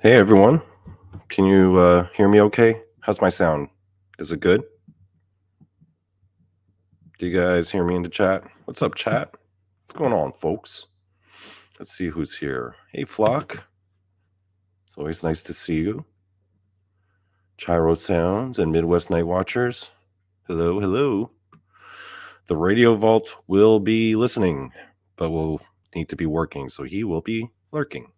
Hey everyone, can you hear me okay? How's my sound? Is it good? Do you guys hear me in the chat? What's up, chat? What's going on, folks? Let's see who's here. Hey, Flock. It's always nice to see you. Chiro Sounds and Midwest Night Watchers. Hello, hello. The Radio Vault will be listening, but will need to be working, so he will be lurking.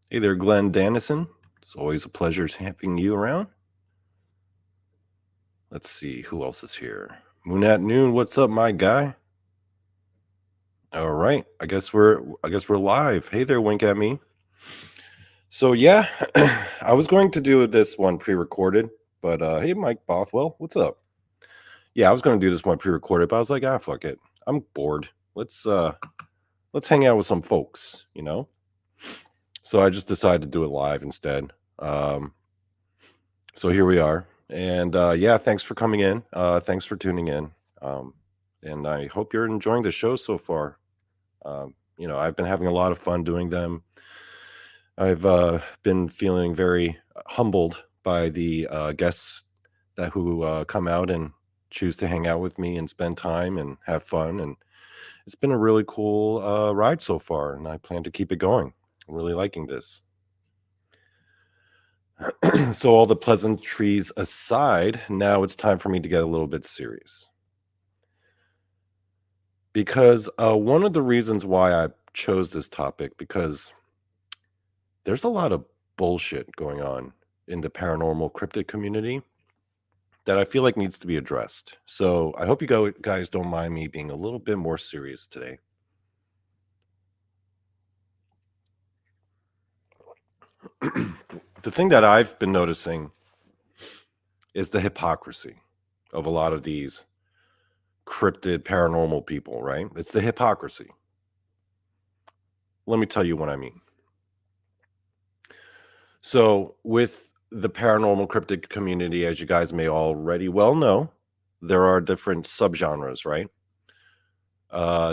Hey there, Glenn Dannison. It's always a pleasure having you around. Let's see who else is here. Moon at Noon, what's up, my guy? All right, I guess we're live. Hey there, wink at me. So yeah, I was going to do this one pre-recorded, but hey, Mike Bothwell, what's up? Yeah, I was going to do this one pre-recorded, but I was like, fuck it, I'm bored. Let's hang out with some folks, you know. So I just decided to do it live instead. So here we are, and yeah, thanks for coming in. Thanks for tuning in, and I hope you're enjoying the show so far. You know, I've been having a lot of fun doing them. I've been feeling very humbled by the guests who come out and choose to hang out with me and spend time and have fun. And it's been a really cool ride so far, and I plan to keep it going. I'm really liking this. So all the pleasantries aside, now it's time for me to get a little bit serious. Because one of the reasons why I chose this topic, because there's a lot of bullshit going on in the paranormal cryptid community that I feel like needs to be addressed. So I hope you guys don't mind me being a little bit more serious today. The thing that I've been noticing is the hypocrisy of a lot of these cryptid paranormal people, right? It's the hypocrisy. Let me tell you what I mean. So with the paranormal cryptid community, as you guys may already well know, there are different subgenres, right?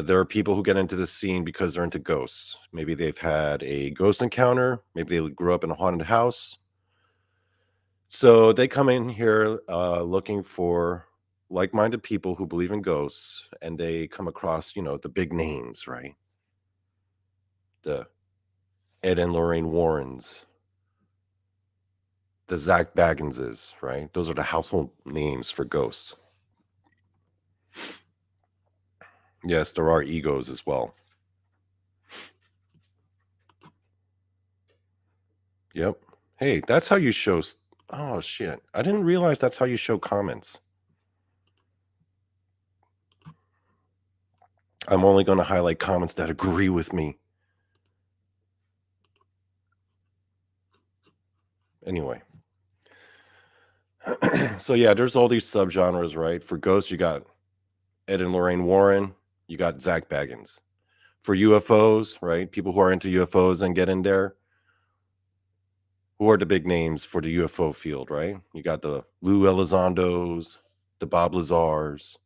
There are people who get into the scene because they're into ghosts. Maybe they've had a ghost encounter. Maybe they grew up in a haunted house. So they come in here looking for like-minded people who believe in ghosts, and they come across, you know, the big names, right? The Ed and Lorraine Warrens, the Zach Bagginses, right? Those are the household names for ghosts. Yes, there are egos as well. Yep. Hey, that's how you show. Oh, shit. I didn't realize that's how you show comments. I'm only going to highlight comments that agree with me. Anyway. So, yeah, there's all these subgenres, right? For ghosts, you got Ed and Lorraine Warren. You got Zach Baggins. For UFOs, right? People who are into UFOs and get in there. Who are the big names for the UFO field, right? You got the Lou Elizondos, the Bob Lazars,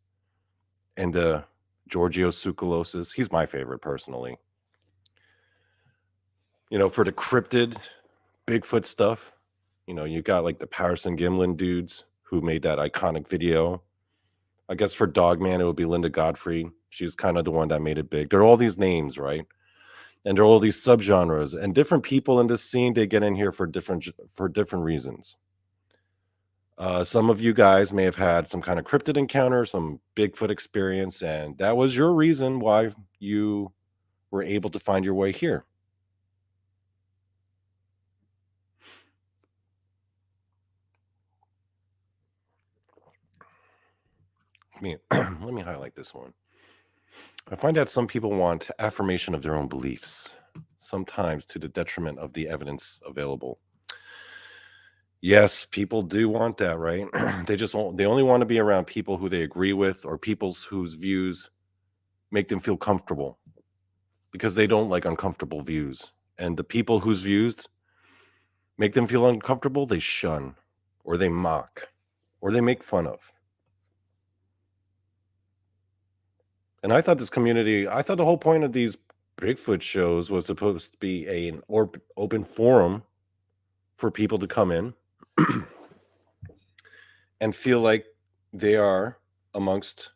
and the Giorgio Tsoukaloses. He's my favorite personally. You know, for the cryptid, Bigfoot stuff, you know, you got like the Patterson Gimlin dudes who made that iconic video. I guess for Dogman, it would be Linda Godfrey. She's kind of the one that made it big. There are all these names, right? And there are all these subgenres, and different people in this scene, they get in here for different reasons. Some of you guys may have had some kind of cryptid encounter, some Bigfoot experience, and that was your reason why you were able to find your way here. Let me highlight this one. I find that some people want affirmation of their own beliefs, sometimes to the detriment of the evidence available. Yes, people do want that, right? They only want to be around people who they agree with, or whose views make them feel comfortable, because they don't like uncomfortable views. And the people whose views make them feel uncomfortable, they shun, or they mock, or they make fun of. And I thought the whole point of these Bigfoot shows was supposed to be an open forum for people to come in and feel like they are amongst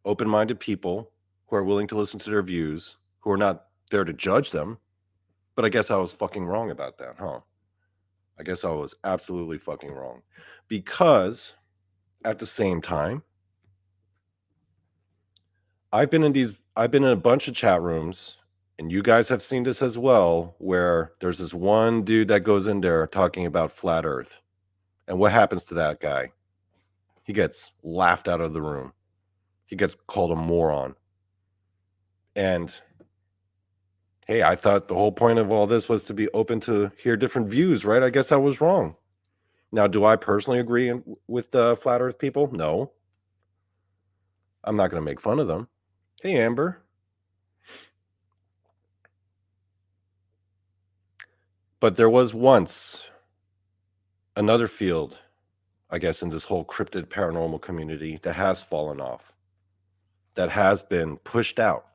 open-minded people who are willing to listen to their views, who are not there to judge them. But I guess I was fucking wrong about that, huh? I guess I was absolutely fucking wrong. Because at the same time, I've been in a bunch of chat rooms, and you guys have seen this as well, where there's this one dude that goes in there talking about flat Earth. And what happens to that guy? He gets laughed out of the room. He gets called a moron. And hey, I thought the whole point of all this was to be open to hear different views, right? I guess I was wrong. Now, do I personally agree with the flat Earth people? No. I'm not going to make fun of them. Hey, Amber. But there was once another field, I guess, in this whole cryptid paranormal community that has fallen off, that has been pushed out,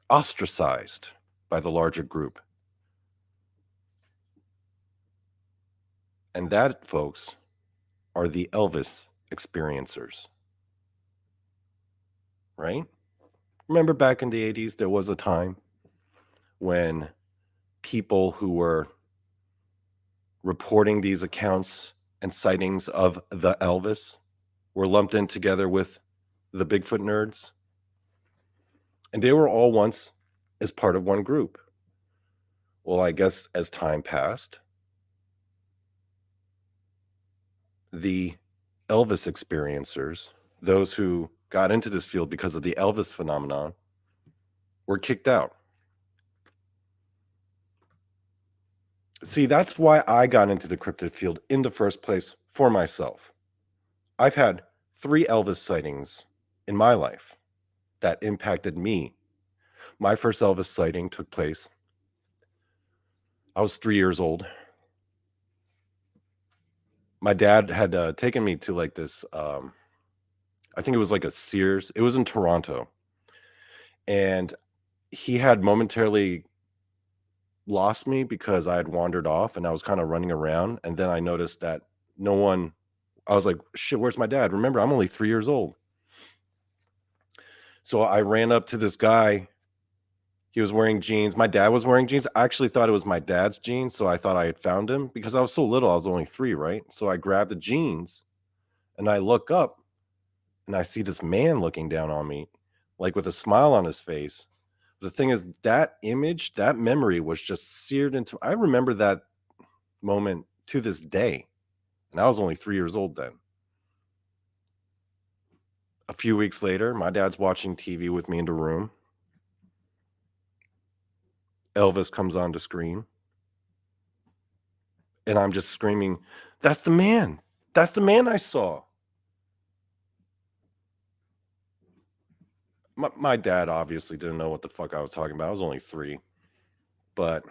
ostracized by the larger group. And that, folks, are the Elvis experiencers. Right? Remember back in the 80s, there was a time when people who were reporting these accounts and sightings of the Elvis were lumped in together with the Bigfoot nerds. And they were all once as part of one group. Well, I guess as time passed, the Elvis experiencers, those who got into this field because of the Elvis phenomenon, were kicked out. See, that's why I got into the cryptid field in the first place for myself. I've had 3 Elvis sightings in my life that impacted me. My first Elvis sighting took place. I was 3 years old. My dad had taken me to like this, I think it was like a Sears. It was in Toronto. And he had momentarily lost me because I had wandered off and I was kind of running around. And then I noticed that no one, I was like, shit, where's my dad? Remember, I'm only 3 years old. So I ran up to this guy. He was wearing jeans. My dad was wearing jeans. I actually thought it was my dad's jeans. So I thought I had found him because I was so little. I was only 3, right? So I grabbed the jeans and I look up and I see this man looking down on me, like with a smile on his face. The thing is, that image, that memory was just seared into. I remember that moment to this day. And I was only 3 years old then. A few weeks later, my dad's watching TV with me in the room. Elvis comes on the screen. And I'm just screaming, that's the man. That's the man I saw. My dad obviously didn't know what the fuck I was talking about. I was only 3. But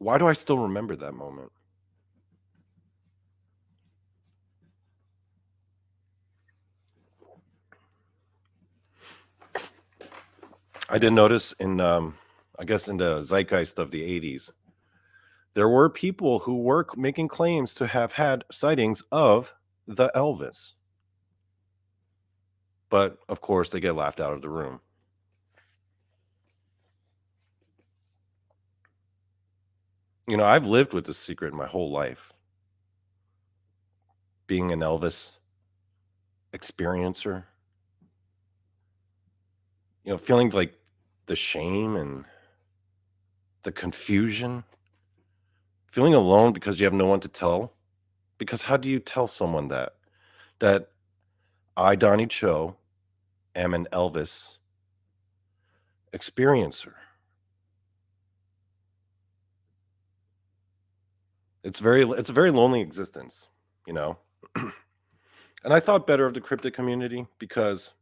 why do I still remember that moment? I did notice in, I guess, in the zeitgeist of the 80s, there were people who were making claims to have had sightings of the Elvis. But, of course, they get laughed out of the room. You know, I've lived with this secret my whole life. Being an Elvis experiencer. You know, feeling like the shame and the confusion. Feeling alone because you have no one to tell. Because how do you tell someone that? That I, Donny Cho, am an Elvis experiencer. It's a very lonely existence, you know. And I thought better of the cryptid community because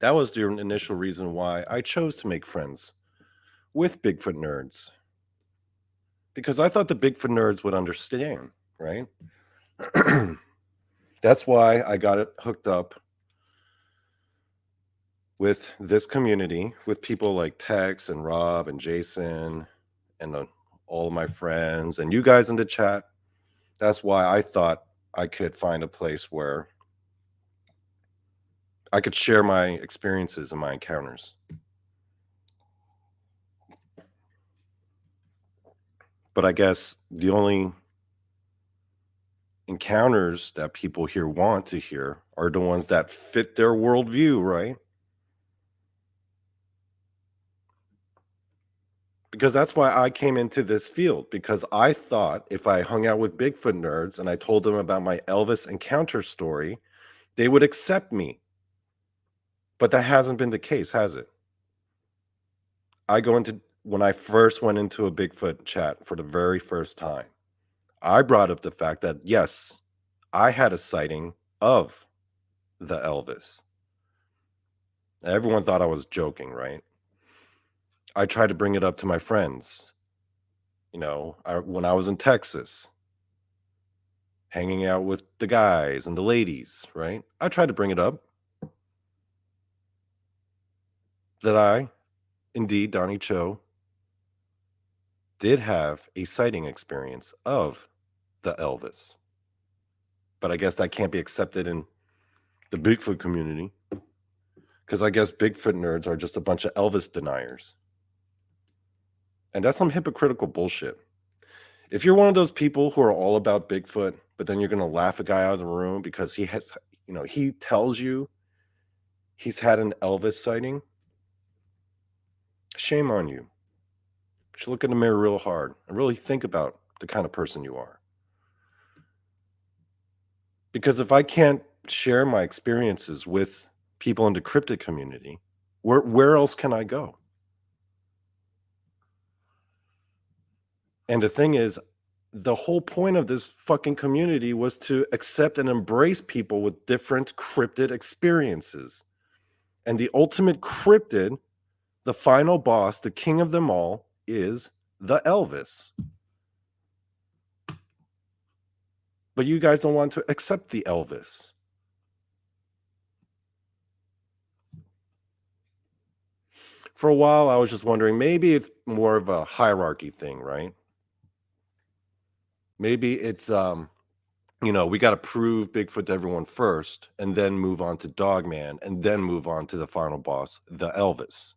that was the initial reason why I chose to make friends with Bigfoot nerds. Because I thought the Bigfoot nerds would understand, right? That's why I got it hooked up with this community, with people like Tex and Rob and Jason and all of my friends and you guys in the chat. That's why I thought I could find a place where I could share my experiences and my encounters. But I guess the only encounters that people here want to hear are the ones that fit their worldview, right? Because that's why I came into this field, because I thought if I hung out with Bigfoot nerds and I told them about my Elvis encounter story, they would accept me. But that hasn't been the case, has it? When I first went into a Bigfoot chat for the very first time, I brought up the fact that, yes, I had a sighting of the Elvis. Everyone thought I was joking, right? I tried to bring it up to my friends. When I was in Texas, hanging out with the guys and the ladies, right? I tried to bring it up that I, indeed, Donny Cho, did have a sighting experience of the Elvis. But I guess that can't be accepted in the Bigfoot community, because I guess Bigfoot nerds are just a bunch of Elvis deniers. And that's some hypocritical bullshit. If you're one of those people who are all about Bigfoot, but then you're going to laugh a guy out of the room because he tells you he's had an Elvis sighting, shame on you. You should look in the mirror real hard and really think about the kind of person you are. Because if I can't share my experiences with people in the cryptid community, where else can I go? And the thing is, the whole point of this fucking community was to accept and embrace people with different cryptid experiences. And the ultimate cryptid, the final boss, the king of them all, is the Elvis. But you guys don't want to accept the Elvis. For a while, I was just wondering, maybe it's more of a hierarchy thing, right? Maybe it's, we got to prove Bigfoot to everyone first, and then move on to Dogman, and then move on to the final boss, the Elvis.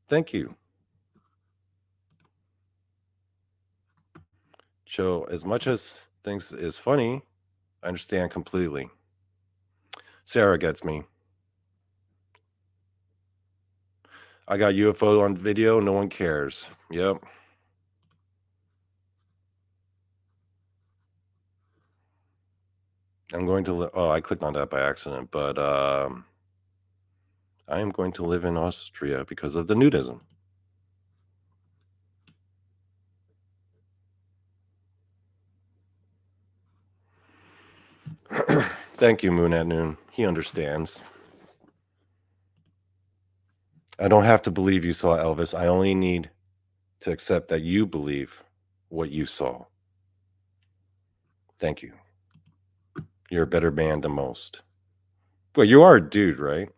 Thank you. So, as much as things is funny, I understand completely. Sarah gets me. I got UFO on video, no one cares. Yep. I'm going to I clicked on that by accident, but I am going to live in Austria because of the nudism. Thank you, Moon at Noon. He understands. I don't have to believe you saw Elvis. I only need to accept that you believe what you saw. Thank you. You're a better man than most. Well, you are a dude, right?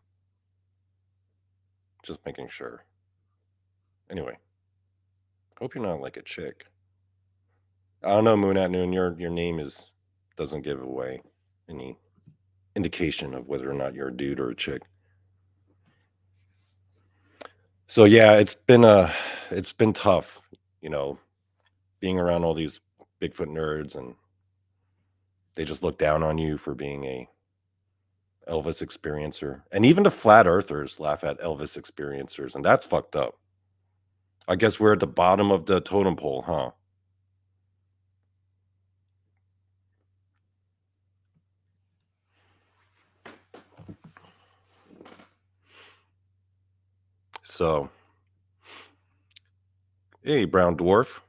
Just making sure. Anyway, hope you're not like a chick. I don't know, Moon at Noon. Your name doesn't give away any indication of whether or not you're a dude or a chick. So yeah, it's been tough, being around all these Bigfoot nerds, and they just look down on you for being a Elvis experiencer. And even the flat earthers laugh at Elvis experiencers, and that's fucked up. I guess we're at the bottom of the totem pole, huh? So, hey, brown dwarf.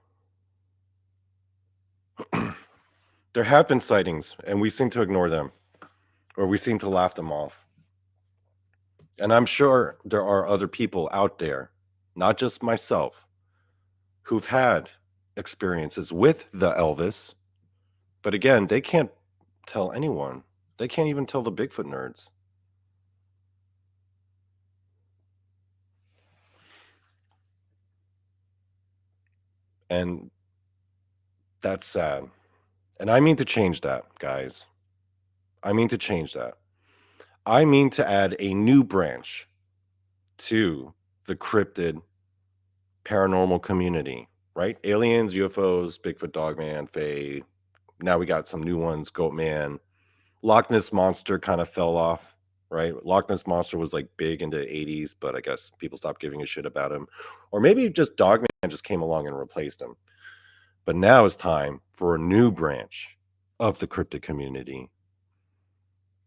There have been sightings, and we seem to ignore them, or we seem to laugh them off. And I'm sure there are other people out there, not just myself, who've had experiences with the Elvis. But again, they can't tell anyone They can't even tell the Bigfoot nerds. And that's sad. And I mean to change that, guys. I mean to change that. I mean to add a new branch to the cryptid paranormal community, right? Aliens, UFOs, Bigfoot, Dogman, Fae. Now we got some new ones, Goatman. Loch Ness Monster kind of fell off, right? Loch Ness Monster was like big in the 80s, but I guess people stopped giving a shit about him. Or maybe just Dogman just came along and replaced him. But now it's time for a new branch of the cryptid community.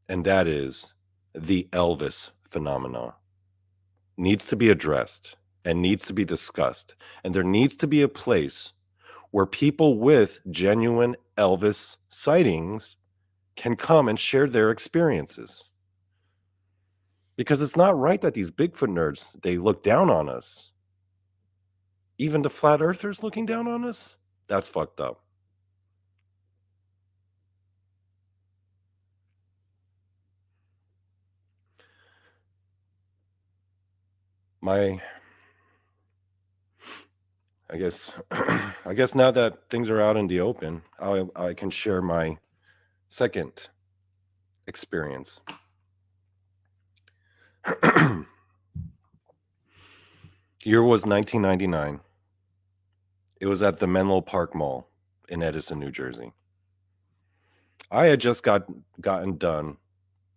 And that is the Elvis phenomenon. Needs to be addressed and needs to be discussed. And there needs to be a place where people with genuine Elvis sightings can come and share their experiences. Because it's not right that these Bigfoot nerds, they look down on us. Even the flat earthers looking down on us? That's fucked up. I guess now that things are out in the open, I can share my second experience. Year was 1999. It was at the Menlo Park Mall in Edison, New Jersey. I had just gotten done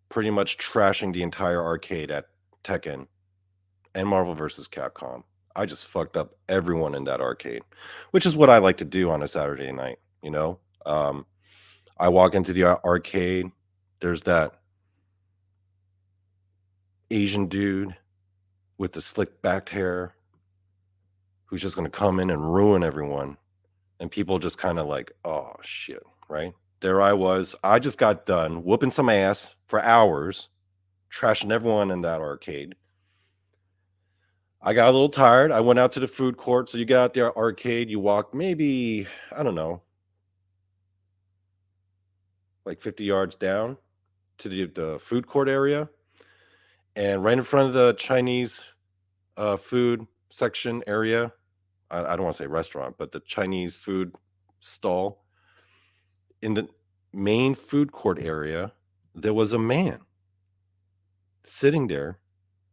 pretty much trashing the entire arcade at Tekken and Marvel vs. Capcom. I just fucked up everyone in that arcade, which is what I like to do on a Saturday night, you know? I walk into the arcade, there's that Asian dude with the slick backed hair who's just going to come in and ruin everyone. And people just kind of like, oh shit, right? There I was. I just got done whooping some ass for hours, trashing everyone in that arcade. I got a little tired. I went out to the food court. So you get out there arcade, you walk maybe, I don't know, like 50 yards down to the food court area. And right in front of the Chinese food section area, I don't want to say restaurant, but the Chinese food stall, in the main food court area, there was a man sitting there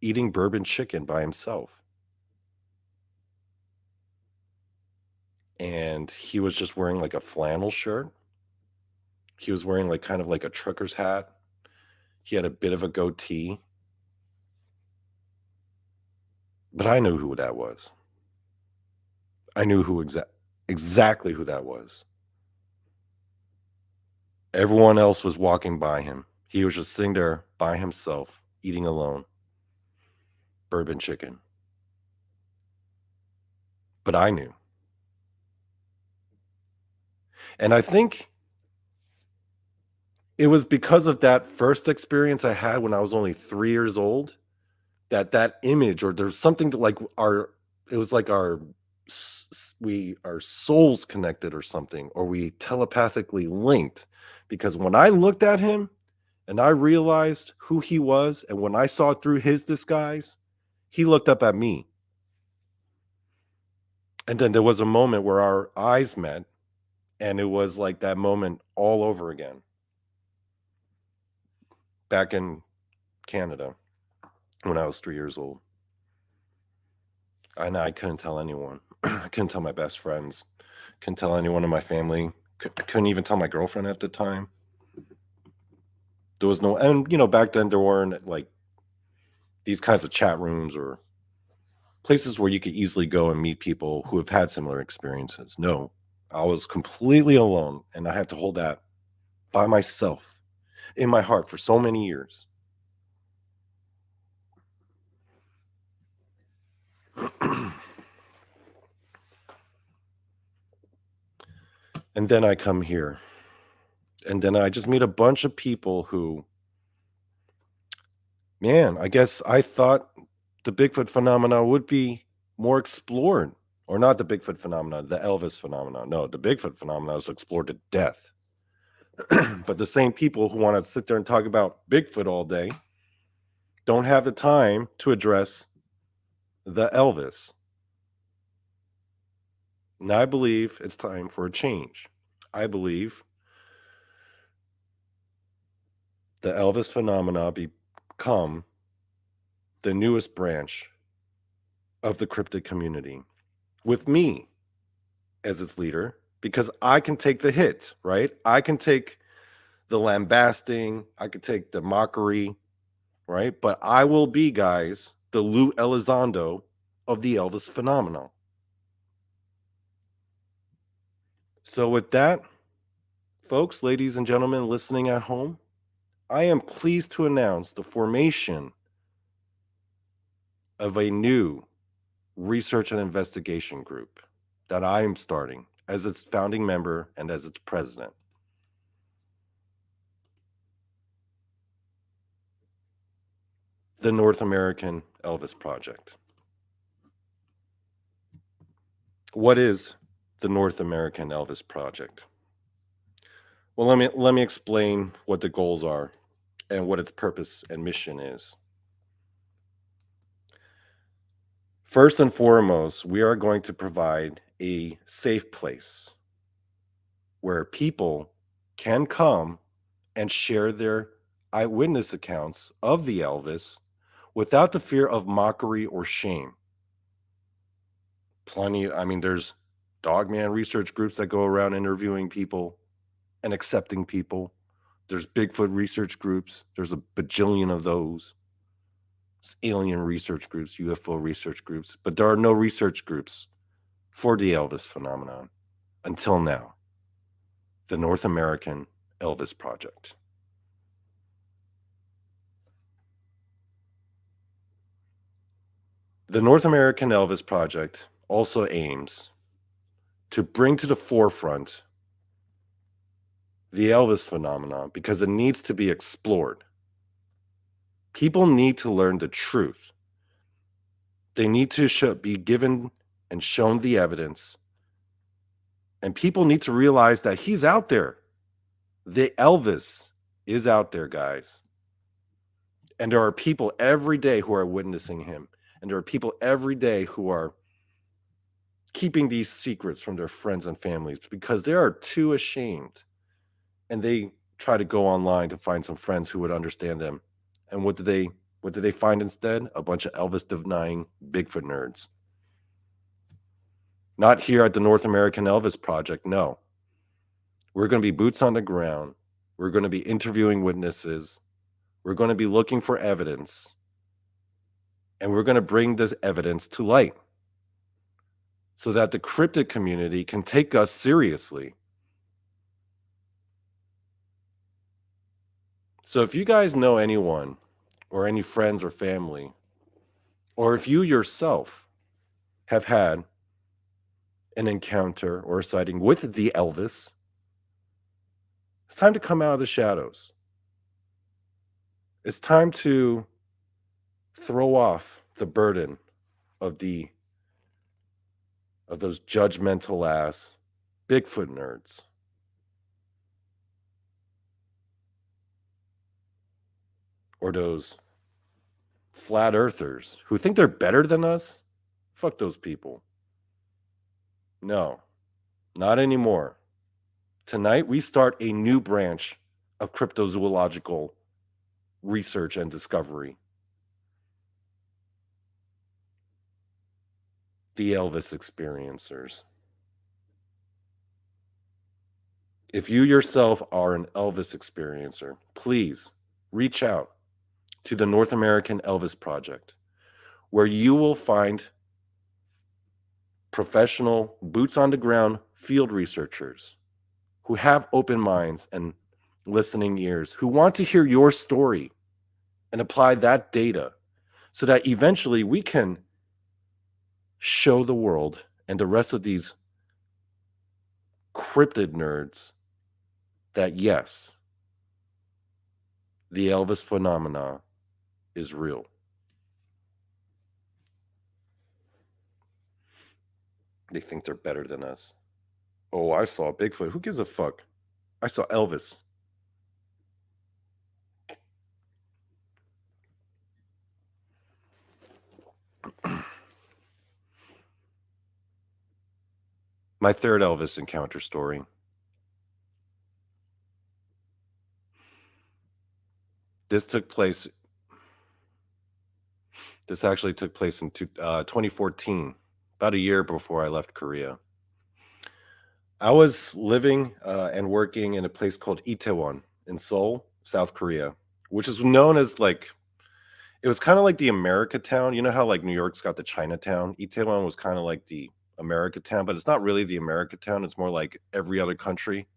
eating bourbon chicken by himself. And he was just wearing like a flannel shirt. He was wearing like kind of like a trucker's hat. He had a bit of a goatee. But I knew who that was. I knew who exactly who that was. Everyone else was walking by him. He was just sitting there by himself, eating alone. Bourbon chicken. But I knew. And I think it was because of that first experience I had when I was only 3 years old that image, or there's something that like it was like our souls connected or something, or we telepathically linked, because when I looked at him and I realized who he was, and when I saw through his disguise, he looked up at me. And then there was a moment where our eyes met, and it was like that moment all over again. Back in Canada when I was 3 years old. And I couldn't tell anyone. I couldn't tell my best friends. Couldn't tell anyone in my family. I couldn't even tell my girlfriend at the time. There was no, and back then there weren't like these kinds of chat rooms or places where you could easily go and meet people who have had similar experiences. No, I was completely alone, and I had to hold that by myself in my heart for so many years. And then I come here, and then I just meet a bunch of people who, man, I guess I thought the Bigfoot phenomena would be more explored. Or not the Bigfoot phenomena, the Elvis phenomena. No, the Bigfoot phenomena is explored to death. But the same people who want to sit there and talk about Bigfoot all day don't have the time to address the Elvis. And I believe it's time for a change. I believe the Elvis phenomena become the newest branch of the cryptid community, with me as its leader, because I can take the hit, right? I can take the lambasting, I could take the mockery, right? But I will be, guys, the Lou Elizondo of the Elvis phenomenon. So with that, folks, ladies and gentlemen listening at home, I am pleased to announce the formation of a new research and investigation group that I am starting as its founding member and as its president. The North American Elvis Project. What is the North American Elvis Project? Well, let me explain what the goals are and what its purpose and mission is. First and foremost, we are going to provide a safe place where people can come and share their eyewitness accounts of the Elvis without the fear of mockery or shame. There's Dogman research groups that go around interviewing people and accepting people. There's Bigfoot research groups. There's a bajillion of those. There's alien research groups, UFO research groups, but there are no research groups for the Elvis phenomenon until now. The North American Elvis Project. The North American Elvis Project also aims to bring to the forefront the Elvis phenomenon because it needs to be explored. People need to learn the truth. They need to be given and shown the evidence. And people need to realize that he's out there. The Elvis is out there, guys. And there are people every day who are witnessing him. And there are people every day who are keeping these secrets from their friends and families because they are too ashamed. And they try to go online to find some friends who would understand them. And what did they find instead? A bunch of Elvis denying Bigfoot nerds. Not here at the North American Elvis Project, no. We're going to be boots on the ground. We're going to be interviewing witnesses. We're going to be looking for evidence. And we're going to bring this evidence to light so that the cryptid community can take us seriously. So if you guys know anyone or any friends or family, or if you yourself have had an encounter or a sighting with the Elvis, it's time to come out of the shadows. It's time to throw off the burden of those judgmental ass Bigfoot nerds. Or those flat earthers who think they're better than us. Fuck those people. No, not anymore. Tonight, we start a new branch of cryptozoological research and discovery. The Elvis experiencers. If you yourself are an Elvis experiencer, please reach out to the North American Elvis Project, where you will find professional, boots on the ground field researchers who have open minds and listening ears, who want to hear your story and apply that data so that eventually we can show the world and the rest of these cryptid nerds that yes, the Elvis phenomena is real. They think they're better than us. Oh, I saw Bigfoot. Who gives a fuck? I saw Elvis. My third Elvis encounter story. This took place this actually took place in 2014, about a year before I left Korea. I was living, and working in a place called Itaewon in Seoul, South Korea, which is known as, like it was kinda like the America town. You know how, like, New York's got the Chinatown? Itaewon was kinda like the America town, but it's not really the America town, it's more like every other country,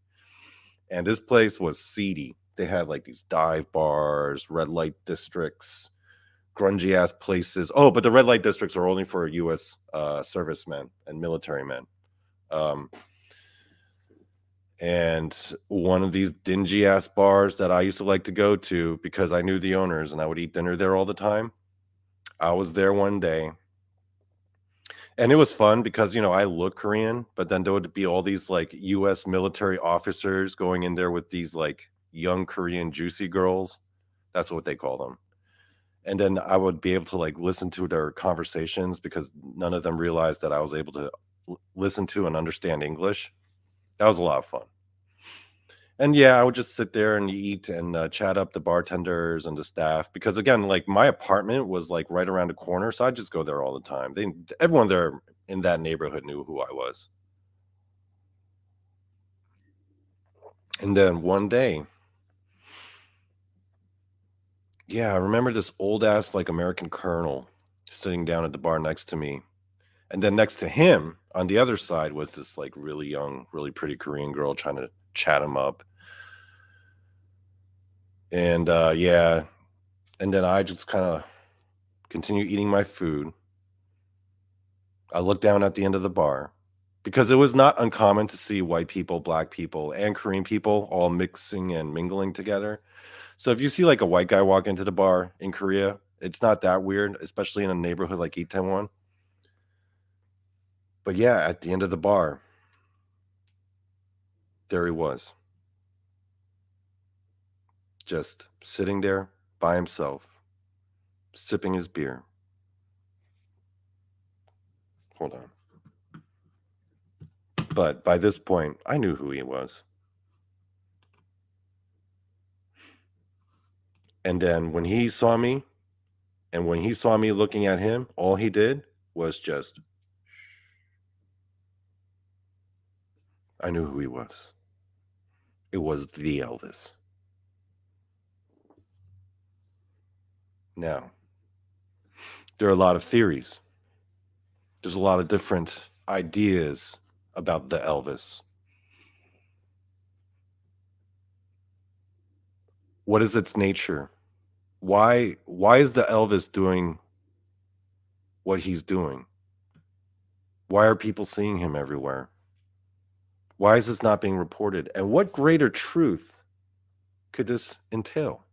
and this place was seedy. They had, like, these dive bars, red light districts, grungy ass places. Oh, but the red light districts are only for US, servicemen and military men. Um, and one of these dingy ass bars that I used to like to go to because I knew the owners and I would eat dinner there all the time. I was there one day and it was fun because, I look Korean, but then there would be all these like US military officers going in there with these like young Korean juicy girls. That's what they call them. And then I would be able to like listen to their conversations because none of them realized that I was able to listen to and understand English. That was a lot of fun. And yeah, I would just sit there and eat and chat up the bartenders and the staff because again, like my apartment was like right around the corner, so I just go there all the time. Everyone there in that neighborhood knew who I was. And then one day, yeah, I remember this old ass like American colonel sitting down at the bar next to me. And then next to him on the other side was this like really young, really pretty Korean girl trying to chat him up. And yeah, and then I just kind of continue eating my food. I looked down at the end of the bar because it was not uncommon to see white people, black people, and Korean people all mixing and mingling together. So if you see like a white guy walk into the bar in Korea, it's not that weird, especially in a neighborhood like Itaewon. But yeah, at the end of the bar, there he was, just sitting there by himself, sipping his beer. Hold on. But by this point, I knew who he was. And then when he saw me, and when he saw me looking at him, all he did was just, I knew who he was. It was the Elvis. Now, there are a lot of theories. There's a lot of different ideas about the Elvis. What is its nature? Why is the Elvis doing what he's doing? Why are people seeing him everywhere? Why is this not being reported? And what greater truth could this entail?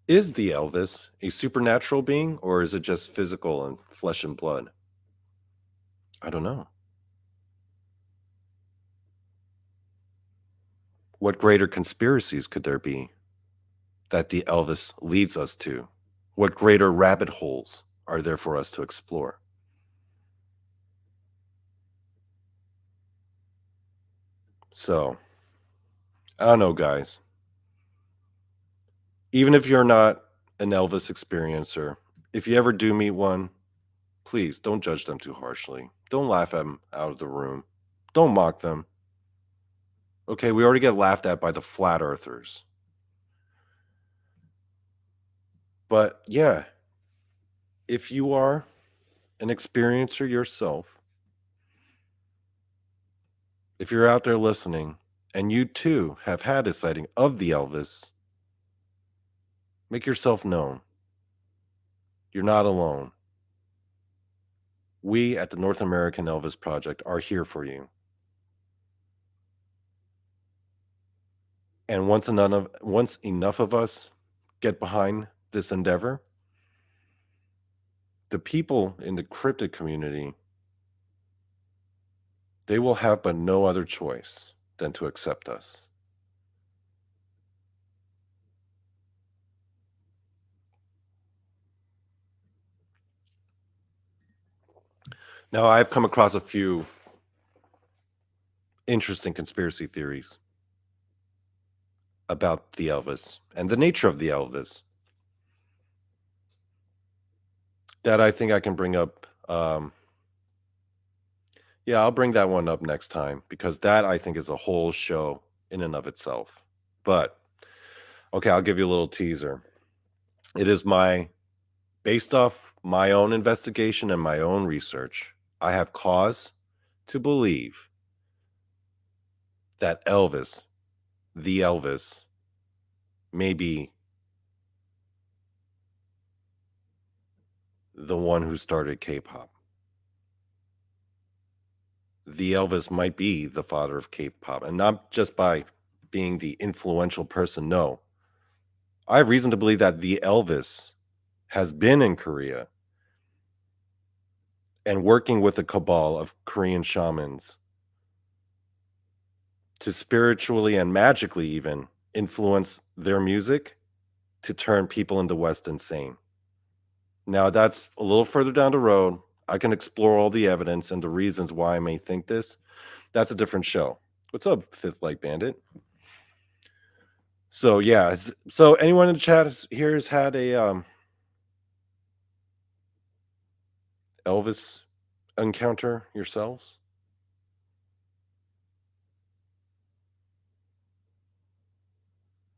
Is the Elvis a supernatural being or is it just physical and flesh and blood? I don't know. What greater conspiracies could there be that the Elvis leads us to? What greater rabbit holes are there for us to explore? So, I don't know, guys. Even if you're not an Elvis experiencer, if you ever do meet one, please don't judge them too harshly. Don't laugh at them out of the room. Don't mock them. Okay, we already get laughed at by the flat earthers. But yeah, if you are an experiencer yourself, if you're out there listening and you too have had a sighting of the Elvis, make yourself known. You're not alone. We at the North American Elvis Project are here for you. And once enough of us get behind this endeavor, the people in the cryptid community, they will have but no other choice than to accept us. Now, I've come across a few interesting conspiracy theories about the Elvis and the nature of the Elvis that I think I can bring up. Yeah, I'll bring that one up next time because that I think is a whole show in and of itself. But okay, I'll give you a little teaser. It is based off my own investigation and my own research, I have cause to believe that Elvis, the Elvis, may be the one who started K-pop. The Elvis might be the father of K-pop, and not just by being the influential person. No, I have reason to believe that the Elvis has been in Korea and working with a cabal of Korean shamans to spiritually and magically even influence their music to turn people in the West insane. Now, that's a little further down the road. I can explore all the evidence and the reasons why I may think this. That's a different show. What's up, Fifth Light Bandit? So yeah, so anyone in the chat here has had a Elvis encounter yourselves?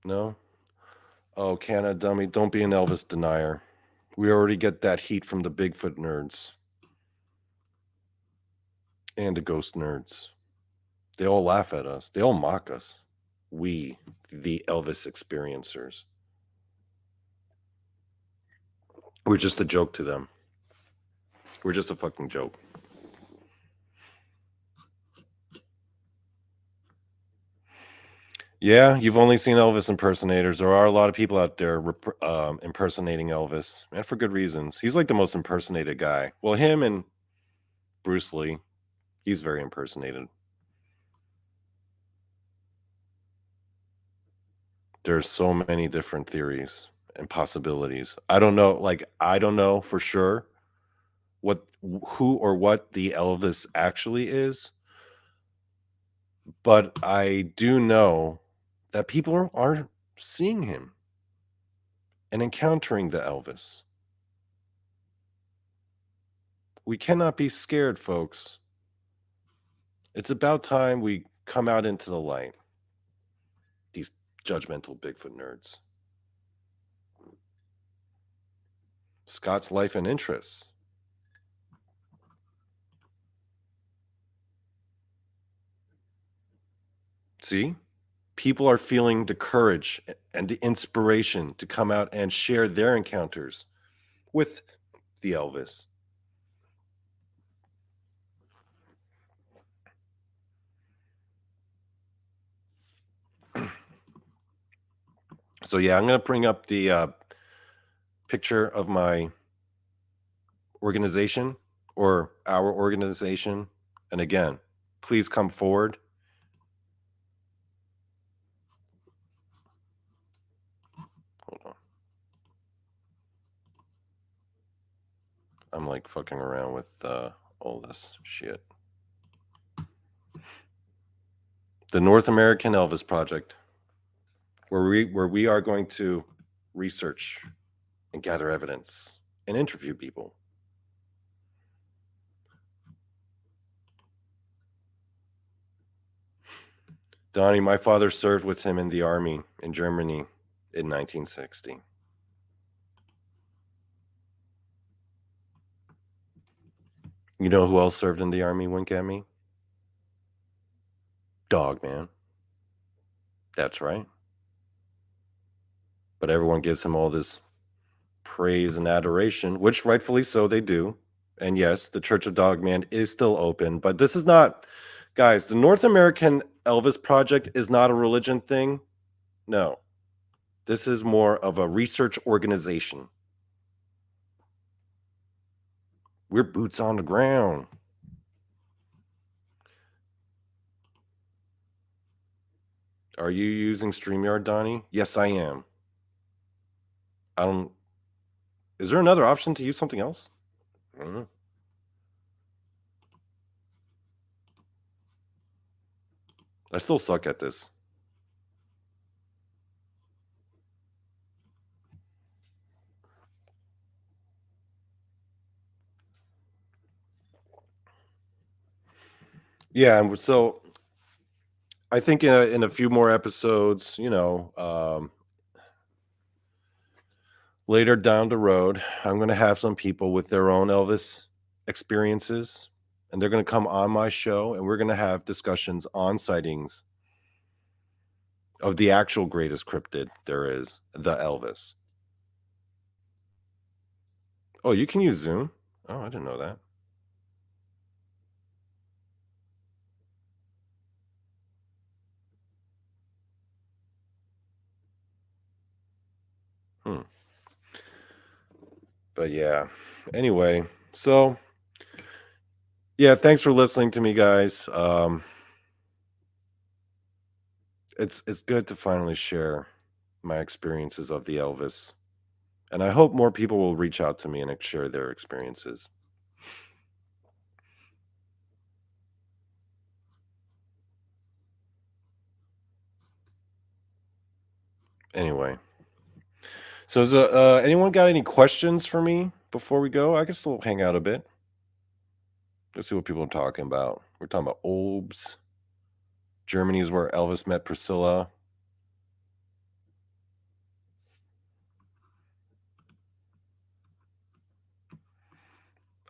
No? Oh, Canna dummy, don't be an Elvis denier. We already get that heat from the Bigfoot nerds and the ghost nerds. They all laugh at us. They all mock us. We, the Elvis experiencers. We're just a joke to them. We're just a fucking joke. Yeah, you've only seen Elvis impersonators. There are a lot of people out there impersonating Elvis, and for good reasons. He's like the most impersonated guy. Well, him and Bruce Lee, he's very impersonated. There's so many different theories and possibilities. I don't know for sure who or what the Elvis actually is, but I do know that people are seeing him and encountering the Elvis. We cannot be scared, folks. It's about time we come out into the light. These judgmental Bigfoot nerds. Scott's life and interests. See? People are feeling the courage and the inspiration to come out and share their encounters with the Elvis. So yeah, I'm going to bring up the picture of my organization or our organization. And again, please come forward. Hold on. I'm like fucking around with all this shit. The North American Elvis Project, where we are going to research and gather evidence and interview people. Donnie, my father served with him in the army in Germany in 1960. You know who else served in the army? Wink at me. Dog man. That's right. But everyone gives him all this praise and adoration, which rightfully so they do. And yes, the Church of Dogman is still open, but this is not, guys, the North American Elvis Project is not a religion thing. No, this is more of a research organization. We're boots on the ground. Are you using StreamYard, Donnie? Yes, I am. Is there another option to use something else? I don't know. I still suck at this. Yeah, and so I think in a few more episodes, later down the road, I'm going to have some people with their own Elvis experiences, and they're going to come on my show, and we're going to have discussions on sightings of the actual greatest cryptid there is, the Elvis. Oh, you can use Zoom? Oh, I didn't know that. Hmm. But yeah. Anyway, so yeah, thanks for listening to me, guys. It's good to finally share my experiences of the Elvis, and I hope more people will reach out to me and share their experiences. Anyway, so is anyone got any questions for me before we go? I can still hang out a bit. Let's see what people are talking about. We're talking about Obes. Germany is where Elvis met Priscilla.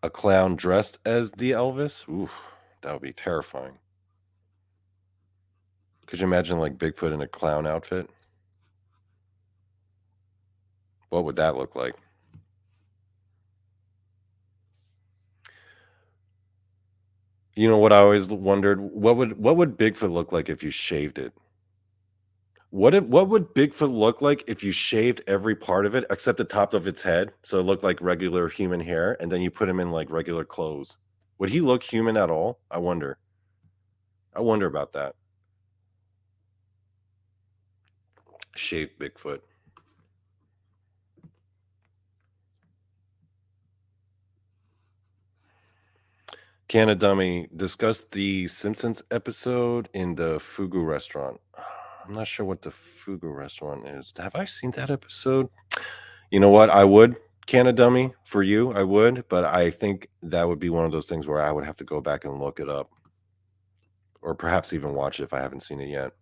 A clown dressed as the Elvis? Ooh, that would be terrifying. Could you imagine like Bigfoot in a clown outfit? What would that look like? You know what I always wondered? What would Bigfoot look like if you shaved it? What would Bigfoot look like if you shaved every part of it except the top of its head, so it looked like regular human hair, and then you put him in like regular clothes? Would he look human at all? I wonder. I wonder about that. Shaved Bigfoot. Canna Dummy discussed the Simpsons episode in the Fugu restaurant. I'm not sure what the Fugu restaurant is. Have I seen that episode? You know what? I would, Canna Dummy, for you, I would, but I think that would be one of those things where I would have to go back and look it up, or perhaps even watch it if I haven't seen it yet.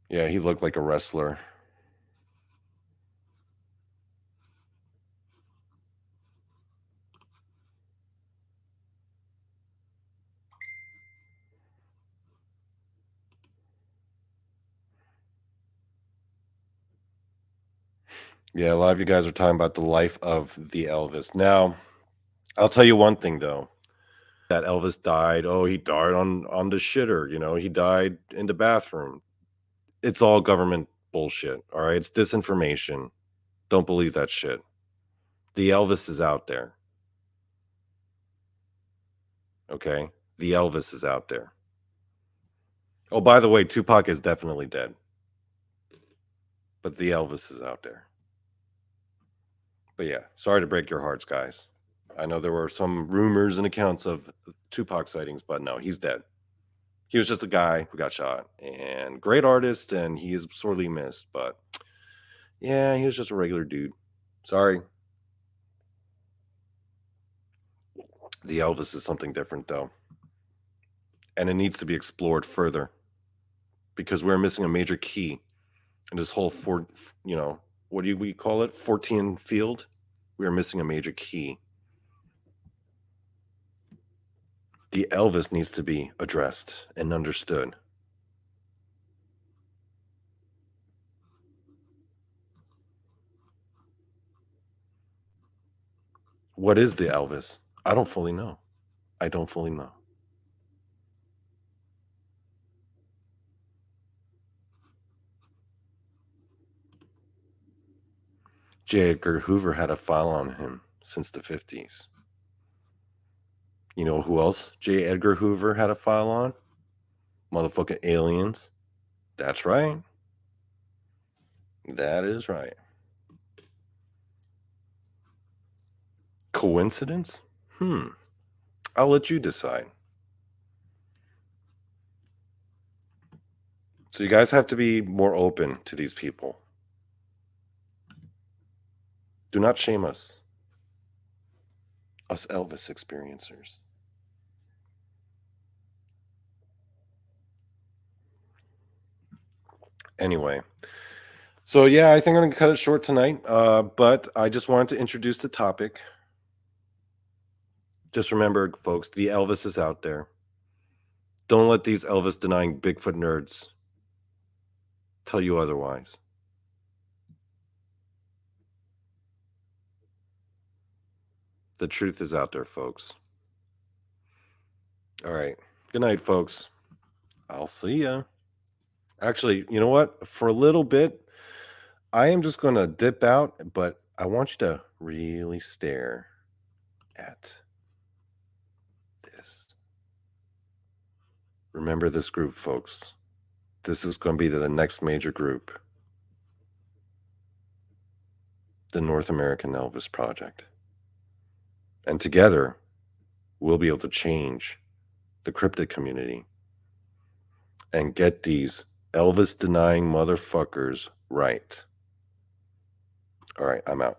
Yeah, he looked like a wrestler. Yeah, a lot of you guys are talking about the life of the Elvis. Now, I'll tell you one thing though. That Elvis died. Oh, he died on the shitter, he died in the bathroom. It's all government bullshit, all right? It's disinformation. Don't believe that shit. The Elvis is out there, okay? The Elvis is out there. Oh, by the way, Tupac is definitely dead, but the Elvis is out there. But yeah, sorry to break your hearts, guys. I know there were some rumors and accounts of Tupac sightings, but no, he's dead. He was just a guy who got shot, and great artist, and he is sorely missed, but yeah, he was just a regular dude. Sorry. The Elvis is something different, though, and it needs to be explored further because we're missing a major key in this whole what do we call it? 14 field. We are missing a major key. The Elvis needs to be addressed and understood. What is the Elvis? I don't fully know. I don't fully know. J. Edgar Hoover had a file on him since the 50s. You know who else J. Edgar Hoover had a file on? Motherfucking aliens. That's right. That is right. Coincidence? I'll let you decide. So you guys have to be more open to these people. Do not shame us Elvis experiencers. Anyway, so yeah, I think I'm gonna cut it short tonight. But I just wanted to introduce the topic. Just remember, folks, the Elvis is out there. Don't let these Elvis denying Bigfoot nerds tell you otherwise. The truth is out there, folks. All right. Good night, folks. I'll see ya. Actually, you know what? For a little bit, I am just going to dip out, but I want you to really stare at this. Remember this group, folks. This is going to be the next major group. The North American Elvis Project. And together, we'll be able to change the cryptid community and get these Elvis denying motherfuckers right. All right, I'm out.